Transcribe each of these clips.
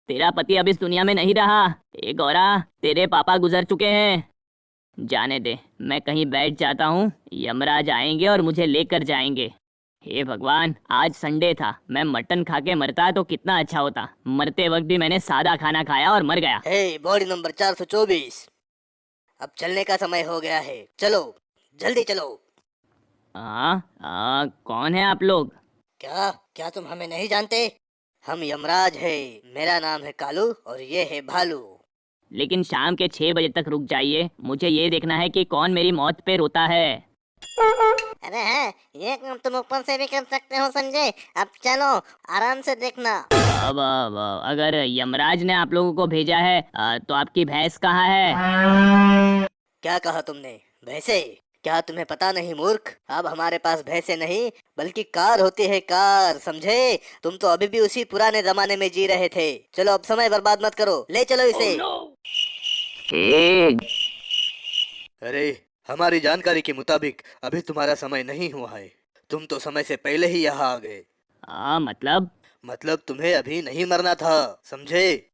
तेरा पति अब इस दुनिया में नहीं रहा। ए गौरा, तेरे पापा गुजर चुके हैं। जाने दे, मैं कहीं बैठ जाता हूँ, यमराज आएंगे और मुझे लेकर जाएंगे। हे भगवान, आज संडे था, मैं मटन खा के मरता तो कितना अच्छा होता। मरते वक्त भी मैंने सादा खाना खाया और मर गया। हे बॉडी नंबर 424, अब चलने का समय हो गया है, चलो जल्दी चलो। कौन है आप लोग? क्या क्या तुम हमें नहीं जानते? हम यमराज है। मेरा नाम है कालू और ये है भालू। लेकिन शाम के 6 बजे तक रुक जाइए, मुझे ये देखना है कि कौन मेरी मौत पे रोता है। अरे है, ये काम तुम ऊपर से भी कर सकते हो समझे। अब चलो, आराम से देखना। अब अगर यमराज ने आप लोगों को भेजा है तो आपकी भैंस कहाँ है? क्या कहा तुमने? भैंसे? क्या तुम्हें पता नहीं मूर्ख, अब हमारे पास भैंसे नहीं बल्कि कार होती है, कार, समझे? तुम तो अभी भी उसी पुराने जमाने में जी रहे थे। चलो अब समय बर्बाद मत करो, ले चलो इसे। अरे, हमारी जानकारी के मुताबिक अभी तुम्हारा समय नहीं हुआ है। तुम तो समय से पहले ही यहाँ आ गए। मतलब तुम्हें अभी नहीं मरना था, समझे?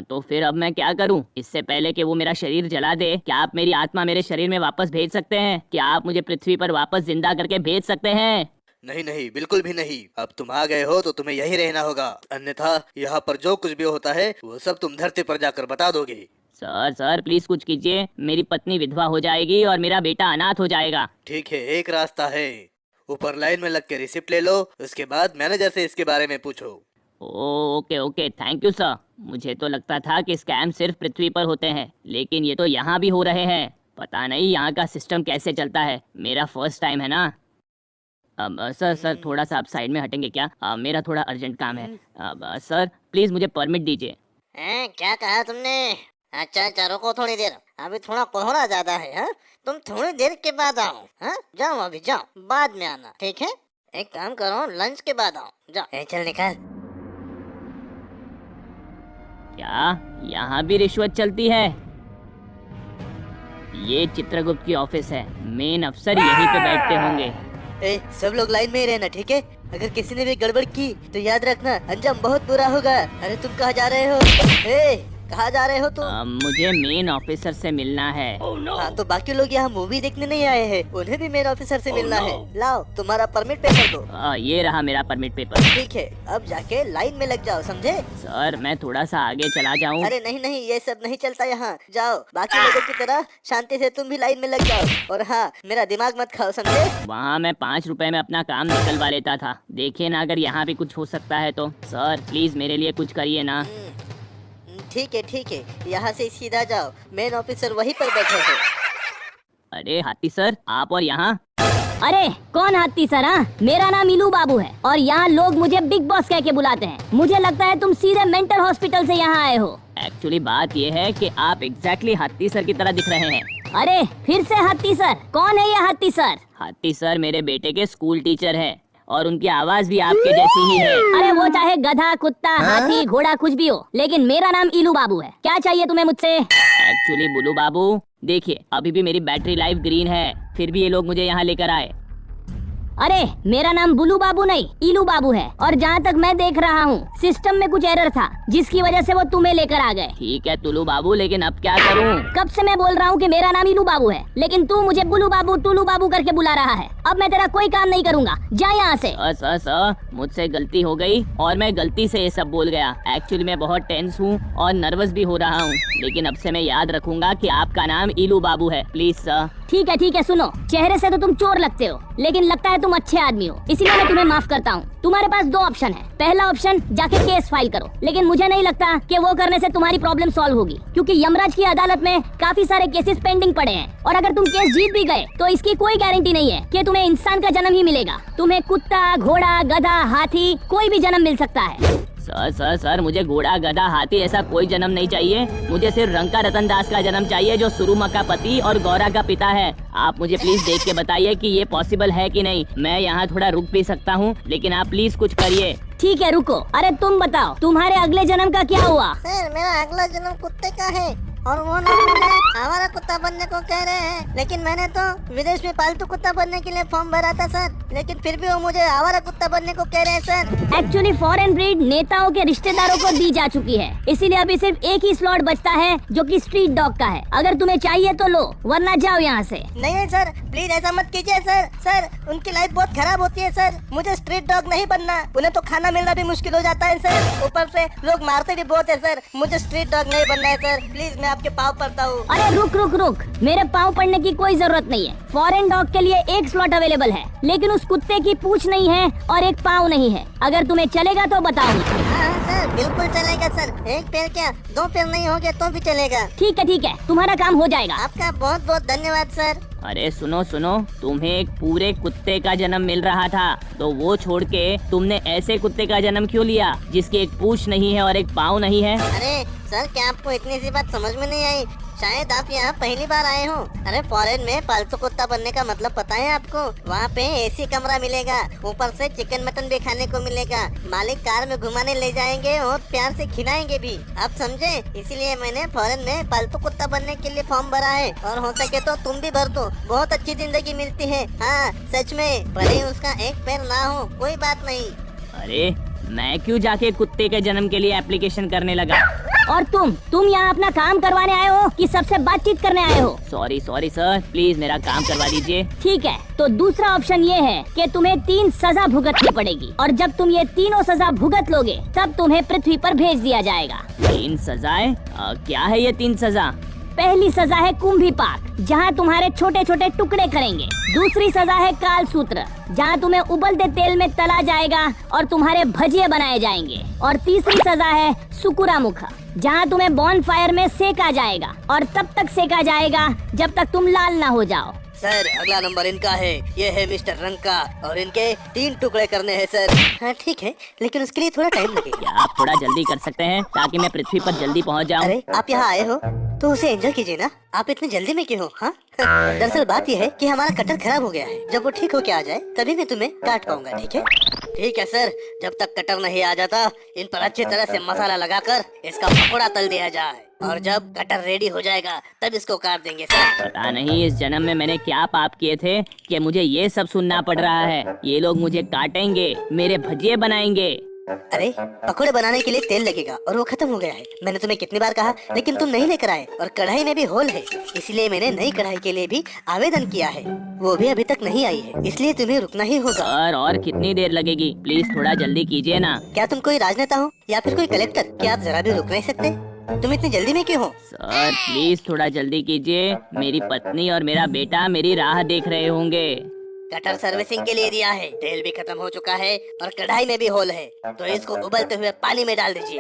तो फिर अब मैं क्या करूं? इससे पहले कि वो मेरा शरीर जला दे, क्या आप मेरी आत्मा मेरे शरीर में वापस भेज सकते हैं? क्या आप मुझे पृथ्वी पर वापस जिंदा करके भेज सकते हैं? नहीं नहीं, बिल्कुल भी नहीं। अब तुम आ गए हो तो तुम्हें यही रहना होगा, अन्यथा यहाँ पर जो कुछ भी होता है वो सब तुम धरती पर जाकर बता दोगे। सर सर प्लीज कुछ कीजिए, मेरी पत्नी विधवा हो जाएगी और मेरा बेटा अनाथ हो जाएगा। ठीक है, एक रास्ता है। ऊपर लाइन में लग के रिसिप्ट ले लो, उसके बाद मैनेजर से इसके बारे में पूछो। Okay okay, thank you sir. मुझे तो लगता था कि स्कैम सिर्फ पृथ्वी पर होते हैं, लेकिन ये तो यहाँ भी हो रहे हैं। पता नहीं यहाँ का सिस्टम कैसे चलता है, मेरा फर्स्ट टाइम है ना। सर थोड़ा सा आप साइड में हटेंगे क्या? मेरा थोड़ा अर्जेंट काम है। सर प्लीज मुझे परमिट दीजिए। क्या कहा तुमने? अच्छा अच्छा, रुको थोड़ी देर, अभी थोड़ा कोहरा ज्यादा है। हाँ, तुम थोड़ी देर के बाद आओ। हाँ, जाओ अभी जाओ, बाद में आना, ठीक है? एक काम करो, लंच के बाद आओ, जाओ। चल निकल। क्या यहाँ भी रिश्वत चलती है? ये चित्रगुप्त की ऑफिस है, मेन अफसर यहीं पे बैठते होंगे। सब लोग लाइन में ही रहना, ठीक है? अगर किसी ने भी गड़बड़ की तो याद रखना अंजाम बहुत बुरा होगा। अरे तुम कहाँ जा रहे हो? कहाँ जा रहे हो तुम? मुझे मेन ऑफिसर से मिलना है। हाँ, तो बाकी लोग यहाँ मूवी देखने नहीं आए हैं, उन्हें भी मेन ऑफिसर से मिलना है। लाओ तुम्हारा परमिट पेपर दो। ये रहा मेरा परमिट पेपर। ठीक है, अब जाके लाइन में लग जाओ, समझे? सर मैं थोड़ा सा आगे चला जाऊँ? अरे नहीं नहीं, ये सब नहीं चलता यहाँ। जाओ, बाकी लोगों की तरह शांति से तुम भी लाइन में लग जाओ। और हाँ, मेरा दिमाग मत खाओ, समझे? वहाँ मैं 5 रुपए में अपना काम निकलवा लेता था, देखिए ना अगर यहाँ भी कुछ हो सकता है तो। सर प्लीज मेरे लिए कुछ करिए ना। ठीक है, यहाँ से सीधा जाओ, मेन ऑफिसर वहीं पर बैठे हैं। अरे हाथी सर, आप और यहाँ? अरे कौन हाथी सर? हाँ, मेरा नाम इलू बाबू है और यहाँ लोग मुझे बिग बॉस कह के बुलाते हैं। मुझे लगता है तुम सीधे मेंटल हॉस्पिटल से यहाँ आए हो। एक्चुअली बात ये है कि आप एग्जैक्टली हाथी सर की तरह दिख रहे हैं। अरे फिर से हाथी सर? कौन है ये हाथी सर? हाथी सर मेरे बेटे के स्कूल टीचर है और उनकी आवाज भी आपके जैसी ही है। अरे वो चाहे गधा, कुत्ता, हाथी, घोड़ा कुछ भी हो, लेकिन मेरा नाम इलू बाबू है। क्या चाहिए तुम्हें मुझसे? एक्चुअली बुलू बाबू, देखिए अभी भी मेरी बैटरी लाइफ ग्रीन है, फिर भी ये लोग मुझे यहाँ लेकर आए। अरे मेरा नाम बुलू बाबू नहीं, इलू बाबू है और जहाँ तक मैं देख रहा हूँ सिस्टम में कुछ एरर था जिसकी वजह से वो तुम्हें लेकर आ गए। ठीक है तुलू बाबू, लेकिन अब क्या करूँ? कब से मैं बोल रहा हूँ कि मेरा नाम इलू बाबू है, लेकिन तू मुझे बुलू बाबू, टुलू बाबू करके बुला रहा है। अब मैं तेरा कोई काम नहीं करूँगा, जा यहाँ से। सर मुझसे गलती हो गई और मैं गलती से ये सब बोल गया। एक्चुअली मैं बहुत टेंस हूँ और नर्वस भी हो रहा हूँ, लेकिन अब से मैं याद रखूंगा कि आपका नाम इलू बाबू है, प्लीज सर। ठीक है, सुनो, चेहरे से तो तुम चोर लगते हो, लेकिन लगता है तुम अच्छे आदमी हो, इसीलिए मैं तुम्हें माफ करता हूँ। तुम्हारे पास 2 ऑप्शन है। पहला ऑप्शन, जाके केस फाइल करो, लेकिन मुझे नहीं लगता कि वो करने से तुम्हारी प्रॉब्लम सॉल्व होगी, क्योंकि यमराज की अदालत में काफी सारे केसेस पेंडिंग पड़े हैं और अगर तुम केस जीत भी गए तो इसकी कोई गारंटी नहीं है कि तुम्हें इंसान का जन्म ही मिलेगा। तुम्हें कुत्ता, घोड़ा, गधा, हाथी कोई भी जन्म मिल सकता है। सर मुझे घोड़ा, गधा, हाथी ऐसा कोई जन्म नहीं चाहिए। मुझे सिर्फ रंका रतन दास का जन्म चाहिए जो सुरुमा का पति और गौरा का पिता है। आप मुझे प्लीज देख के बताइए कि ये पॉसिबल है कि नहीं। मैं यहाँ थोड़ा रुक भी सकता हूँ, लेकिन आप प्लीज कुछ करिए। ठीक है रुको। अरे तुम बताओ, तुम्हारे अगले जन्म का क्या हुआ? सर मेरा अगला जन्म कुत्ते का है और वो लोग मुझे हमारा कुत्ता बनने को कह रहे हैं, लेकिन मैंने तो विदेश में पालतू कुत्ता बनने के लिए फॉर्म भरा था सर। लेकिन फिर भी वो मुझे आवारा कुत्ता बनने को कह रहे हैं सर। एक्चुअली फॉरेन ब्रीड नेताओं के रिश्तेदारों को दी जा चुकी है, इसीलिए अभी सिर्फ एक ही स्लॉट बचता है जो कि स्ट्रीट डॉग का है। अगर तुम्हें चाहिए तो लो, वरना जाओ यहाँ से। नहीं सर, प्लीज ऐसा मत कीजिए सर। सर उनकी लाइफ बहुत खराब होती है सर, मुझे स्ट्रीट डॉग नहीं बनना। उन्हें तो खाना मिलना भी मुश्किल हो जाता है सर, ऊपर से लोग मारते भी बहुत है सर। मुझे स्ट्रीट डॉग नहीं बनना है सर, प्लीज मैं आपके पाँव पड़ता हूँ। अरे रुक रुक रुक, मेरे पाँव पड़ने की कोई जरूरत नहीं है। फॉरेन डॉग के लिए एक स्लॉट अवेलेबल है, लेकिन उस कुत्ते की पूंछ नहीं है और एक पाँव नहीं है। अगर तुम्हें चलेगा तो बताओ। हाँ सर बिल्कुल चलेगा सर, एक पैर क्या 2 पैर नहीं होंगे तो भी चलेगा। ठीक है, तुम्हारा काम हो जाएगा। आपका बहुत बहुत धन्यवाद सर। अरे सुनो सुनो, तुम्हें एक पूरे कुत्ते का जन्म मिल रहा था, तो वो छोड़ के तुमने ऐसे कुत्ते का जन्म क्यों लिया जिसकी एक पूंछ नहीं है और एक पाँव नहीं है? अरे सर क्या आपको इतनी सी बात समझ में नहीं आई? शायद आप यहाँ पहली बार आए हो। अरे फॉरेन में पालतू कुत्ता बनने का मतलब पता है आपको? वहाँ पे एसी कमरा मिलेगा, ऊपर से चिकन मटन भी खाने को मिलेगा, मालिक कार में घुमाने ले जाएंगे और प्यार से खिलाएंगे भी, आप समझे? इसीलिए मैंने फॉरेन में पालतू कुत्ता बनने के लिए फॉर्म भरा है, और हो सके तो तुम भी भर दो, बहुत अच्छी जिंदगी मिलती है। हाँ सच में, भले ही उसका एक पैर ना हो कोई बात नहीं। अरे मैं क्यों जाके कुत्ते के जन्म के लिए एप्लीकेशन करने लगा? और तुम यहाँ अपना काम करवाने आए हो कि सबसे बातचीत करने आए हो? सॉरी सर, प्लीज मेरा काम करवा दीजिए। ठीक है, तो दूसरा ऑप्शन ये है कि तुम्हें 3 सजा भुगतनी पड़ेगी, और जब तुम ये तीनों सजा भुगत लोगे तब तुम्हें पृथ्वी पर भेज दिया जाएगा। 3 सजाएं? क्या है ये 3 सजा? पहली सजा है कुंभी पाक, जहाँ तुम्हारे छोटे छोटे टुकड़े करेंगे। दूसरी सजा है काल सूत्र, जहाँ तुम्हें उबलते तेल में तला जाएगा और तुम्हारे भजिए बनाए जाएंगे। और तीसरी सजा है सुकुरा मुखा, जहाँ तुम्हें बॉन फायर में सेका जाएगा, और तब तक सेका जाएगा जब तक तुम लाल ना हो जाओ। सर अगला नंबर इनका है, ये है मिस्टर रंग का, और इनके 3 टुकड़े करने हैं सर। हाँ ठीक है, लेकिन उसके लिए थोड़ा टाइम लगेगा। क्या आप थोड़ा जल्दी कर सकते हैं ताकि मैं पृथ्वी पर जल्दी पहुंच जाऊं? अरे आप यहाँ आए हो तो उसे एंजॉय कीजिए ना, आप इतनी जल्दी में क्यों हो? हाँ दरअसल बात यह है कि हमारा कटर खराब हो गया है, जब वो ठीक होके आ जाए तभी मैं तुम्हें काट पाऊंगा। ठीक है? ठीक है सर, जब तक कटर नहीं आ जाता इन पर अच्छी तरह से मसाला लगाकर इसका पकौड़ा तल दिया जाए, और जब कटर रेडी हो जाएगा तब इसको काट देंगे सर। पता नहीं इस जन्म में मैंने क्या पाप किए थे कि मुझे ये सब सुनना पड़ रहा है। ये लोग मुझे काटेंगे, मेरे भजिए बनाएंगे। अरे पकौड़े बनाने के लिए तेल लगेगा और वो खत्म हो गया है। मैंने तुम्हें कितनी बार कहा, लेकिन तुम नहीं लेकर आए, और कढ़ाई में भी होल है, इसलिए मैंने नई कढ़ाई के लिए भी आवेदन किया है, वो भी अभी तक नहीं आई है, इसलिए तुम्हें रुकना ही होगा। और कितनी देर लगेगी? प्लीज थोड़ा जल्दी कीजिए ना। क्या तुम कोई राजनेता हो या फिर कोई कलेक्टर? क्या आप जरा भी रुक नहीं सकते? तुम इतनी जल्दी में क्यों हो? सर प्लीज थोड़ा जल्दी कीजिए, मेरी पत्नी और मेरा बेटा मेरी राह देख रहे होंगे। कटर सर्विसिंग के लिए दिया है, तेल भी खत्म हो चुका है और कढ़ाई में भी होल है, तो इसको उबलते हुए पानी में डाल दीजिए।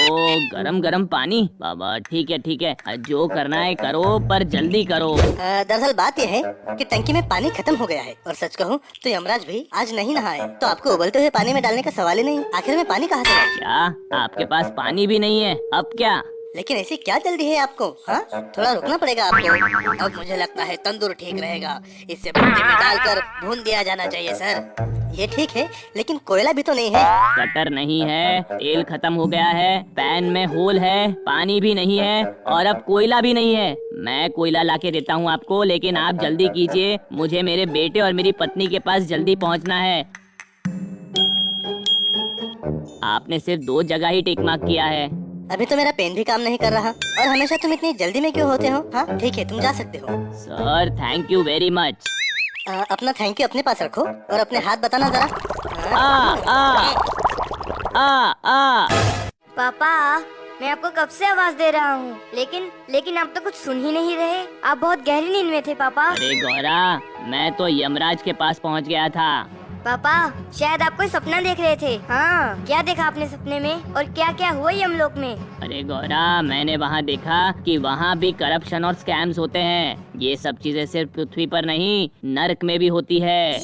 ओ गरम गरम पानी? बाबा ठीक है, जो करना है करो, पर जल्दी करो। दरअसल बात यह है कि टंकी में पानी खत्म हो गया है, और सच कहूँ तो यमराज भी आज नहीं नहाए, तो आपको उबलते हुए पानी में डालने का सवाल ही नहीं। आखिर में पानी कहाँ से? क्या आपके पास पानी भी नहीं है? अब क्या? लेकिन ऐसी क्या जल्दी है आपको? हाँ थोड़ा रुकना पड़ेगा आपको। अब मुझे लगता है तंदूर ठीक रहेगा, इससे भट्टी में डालकर भून दिया जाना चाहिए सर। ये ठीक है, लेकिन कोयला भी तो नहीं है। कटर नहीं है, तेल खत्म हो गया है, पैन में होल है, पानी भी नहीं है, और अब कोयला भी नहीं है। मैं कोयला लाके देता हूँ आपको, लेकिन आप जल्दी कीजिए, मुझे मेरे बेटे और मेरी पत्नी के पास जल्दी पहुँचना है। आपने सिर्फ 2 जगह ही टिक मार्क किया है। अभी तो मेरा पेन भी काम नहीं कर रहा, और हमेशा तुम इतनी जल्दी में क्यों होते हो? हाँ ठीक है, तुम जा सकते हो। Sir thank you very much. अपना थैंक यू अपने पास रखो और अपने हाथ बताना जरा। पापा मैं आपको कब से आवाज दे रहा हूँ, लेकिन आप तो कुछ सुन ही नहीं रहे। आप बहुत गहरी नींद में थे पापा। अरे गौरा, मैं तो यमराज के पास पहुँच गया था। पापा शायद आप कोई सपना देख रहे थे। हाँ क्या देखा आपने सपने में, और क्या क्या हुआ यमलोक में? अरे गौरा, मैंने वहाँ देखा कि वहाँ भी करप्शन और स्कैम्स होते हैं। ये सब चीजें सिर्फ पृथ्वी पर नहीं, नर्क में भी होती है।